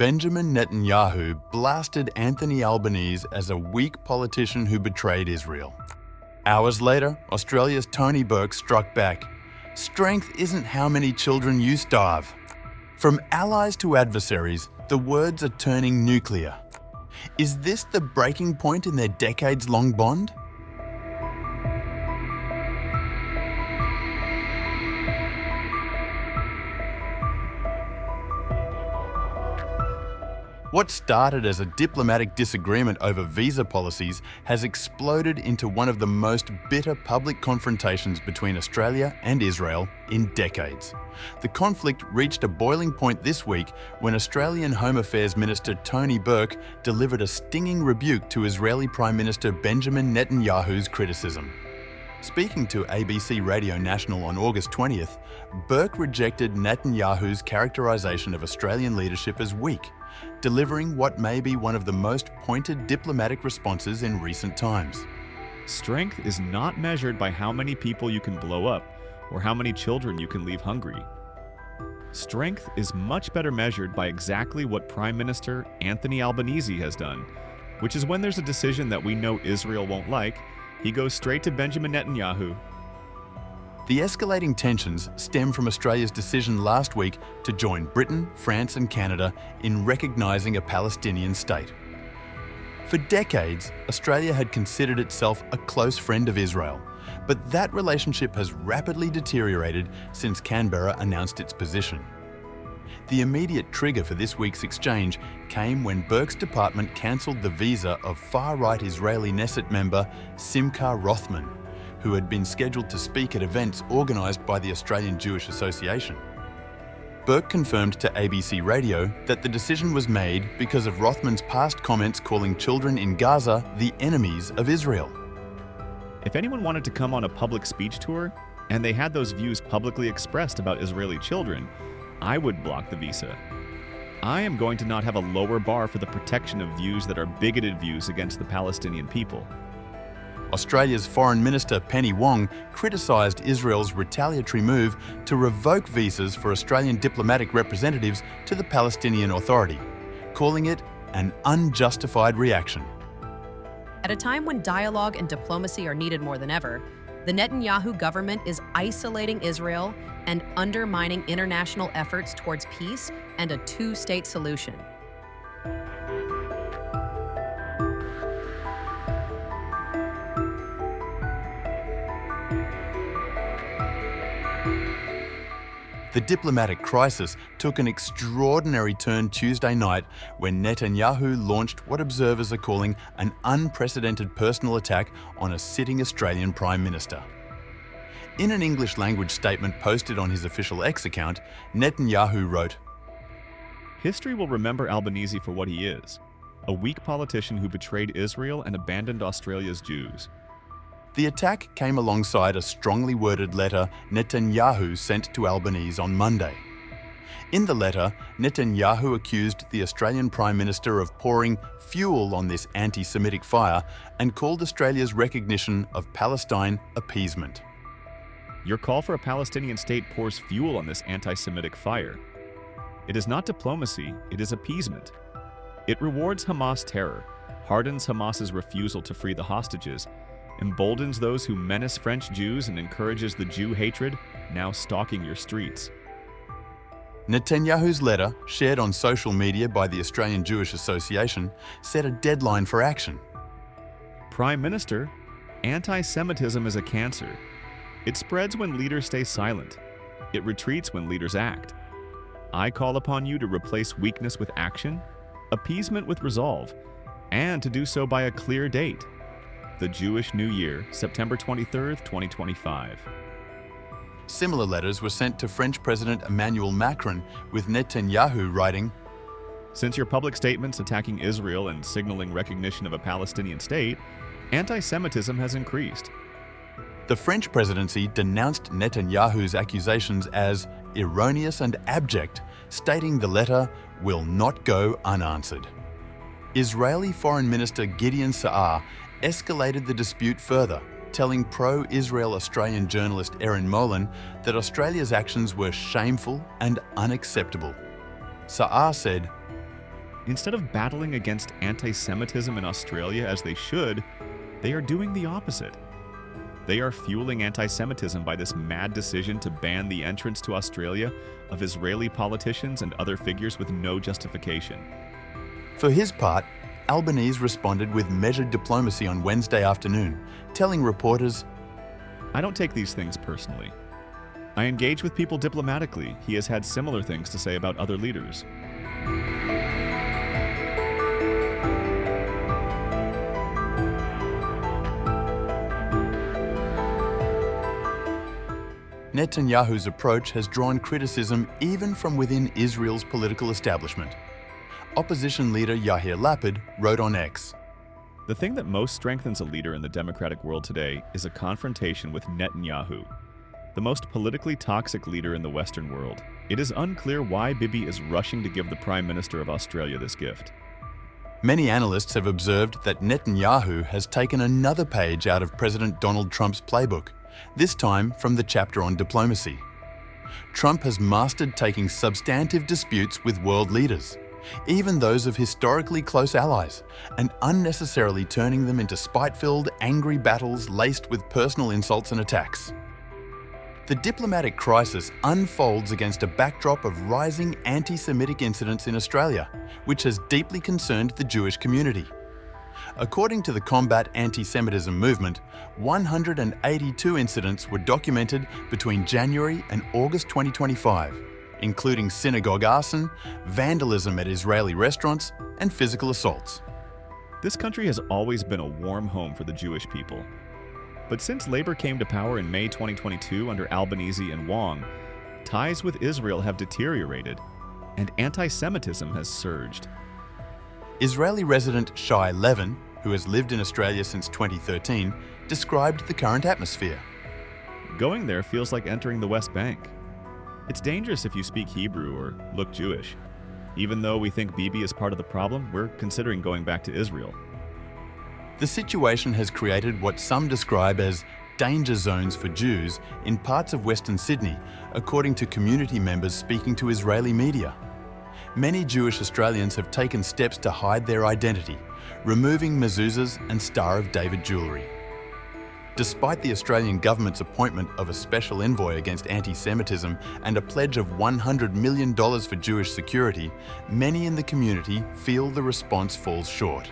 Benjamin Netanyahu blasted Anthony Albanese as a weak politician who betrayed Israel. Hours later, Australia's Tony Burke struck back. Strength isn't how many children you starve. From allies to adversaries, the words are turning nuclear. Is this the breaking point in their decades-long bond? What started as a diplomatic disagreement over visa policies has exploded into one of the most bitter public confrontations between Australia and Israel in decades. The conflict reached a boiling point this week when Australian Home Affairs Minister Tony Burke delivered a stinging rebuke to Israeli Prime Minister Benjamin Netanyahu's criticism. Speaking to ABC Radio National on August 20th, Burke rejected Netanyahu's characterisation of Australian leadership as weak, delivering what may be one of the most pointed diplomatic responses in recent times. Strength is not measured by how many people you can blow up or how many children you can leave hungry. Strength is much better measured by exactly what Prime Minister Anthony Albanese has done, which is when there's a decision that we know Israel won't like, he goes straight to Benjamin Netanyahu. The escalating tensions stem from Australia's decision last week to join Britain, France and Canada in recognising a Palestinian state. For decades, Australia had considered itself a close friend of Israel, but that relationship has rapidly deteriorated since Canberra announced its position. The immediate trigger for this week's exchange came when Burke's department cancelled the visa of far-right Israeli Knesset member Simcha Rothman, who had been scheduled to speak at events organised by the Australian Jewish Association. Burke confirmed to ABC Radio that the decision was made because of Rothman's past comments calling children in Gaza the enemies of Israel. If anyone wanted to come on a public speech tour, and they had those views publicly expressed about Israeli children, I would block the visa. I am going to not have a lower bar for the protection of views that are bigoted views against the Palestinian people. Australia's Foreign Minister Penny Wong criticised Israel's retaliatory move to revoke visas for Australian diplomatic representatives to the Palestinian Authority, calling it an unjustified reaction. At a time when dialogue and diplomacy are needed more than ever, the Netanyahu government is isolating Israel and undermining international efforts towards peace and a two-state solution. The diplomatic crisis took an extraordinary turn Tuesday night when Netanyahu launched what observers are calling an unprecedented personal attack on a sitting Australian Prime Minister. In an English-language statement posted on his official X account, Netanyahu wrote, "History will remember Albanese for what he is, a weak politician who betrayed Israel and abandoned Australia's Jews." The attack came alongside a strongly worded letter Netanyahu sent to Albanese on Monday. In the letter, Netanyahu accused the Australian Prime Minister of pouring fuel on this anti-Semitic fire and called Australia's recognition of Palestine appeasement. Your call for a Palestinian state pours fuel on this anti-Semitic fire. It is not diplomacy, it is appeasement. It rewards Hamas terror, hardens Hamas's refusal to free the hostages, emboldens those who menace French Jews and encourages the Jew hatred now stalking your streets. Netanyahu's letter, shared on social media by the Australian Jewish Association, set a deadline for action. Prime Minister, anti-Semitism is a cancer. It spreads when leaders stay silent. It retreats when leaders act. I call upon you to replace weakness with action, appeasement with resolve, and to do so by a clear date. The Jewish New Year, September 23rd, 2025. Similar letters were sent to French President Emmanuel Macron, with Netanyahu writing, "Since your public statements attacking Israel and signaling recognition of a Palestinian state, anti-Semitism has increased." The French presidency denounced Netanyahu's accusations as erroneous and abject, stating the letter will not go unanswered. Israeli Foreign Minister Gideon Saar escalated the dispute further, telling pro-Israel Australian journalist Erin Molan that Australia's actions were shameful and unacceptable. Saar said, Instead of battling against anti-Semitism in Australia as they should, they are doing the opposite. They are fueling anti-Semitism by this mad decision to ban the entrance to Australia of Israeli politicians and other figures with no justification. For his part, Albanese responded with measured diplomacy on Wednesday afternoon, telling reporters, "I don't take these things personally. I engage with people diplomatically. He has had similar things to say about other leaders." Netanyahu's approach has drawn criticism even from within Israel's political establishment. Opposition leader Yair Lapid wrote on X, "The thing that most strengthens a leader in the democratic world today is a confrontation with Netanyahu, the most politically toxic leader in the Western world. It is unclear why Bibi is rushing to give the Prime Minister of Australia this gift." Many analysts have observed that Netanyahu has taken another page out of President Donald Trump's playbook, this time from the chapter on diplomacy. Trump has mastered taking substantive disputes with world leaders, even those of historically close allies, and unnecessarily turning them into spite-filled, angry battles laced with personal insults and attacks. The diplomatic crisis unfolds against a backdrop of rising anti-Semitic incidents in Australia, which has deeply concerned the Jewish community. According to the Combat Anti-Semitism movement, 182 incidents were documented between January and August 2025, including synagogue arson, vandalism at Israeli restaurants, and physical assaults. This country has always been a warm home for the Jewish people. But since Labour came to power in May 2022 under Albanese and Wong, ties with Israel have deteriorated, and anti-Semitism has surged. Israeli resident Shai Levin, who has lived in Australia since 2013, described the current atmosphere. "Going there feels like entering the West Bank. It's dangerous if you speak Hebrew or look Jewish. Even though we think Bibi is part of the problem, we're considering going back to Israel." The situation has created what some describe as danger zones for Jews in parts of Western Sydney, according to community members speaking to Israeli media. Many Jewish Australians have taken steps to hide their identity, removing mezuzahs and Star of David jewellery. Despite the Australian government's appointment of a special envoy against anti-Semitism and a pledge of $100 million for Jewish security, many in the community feel the response falls short.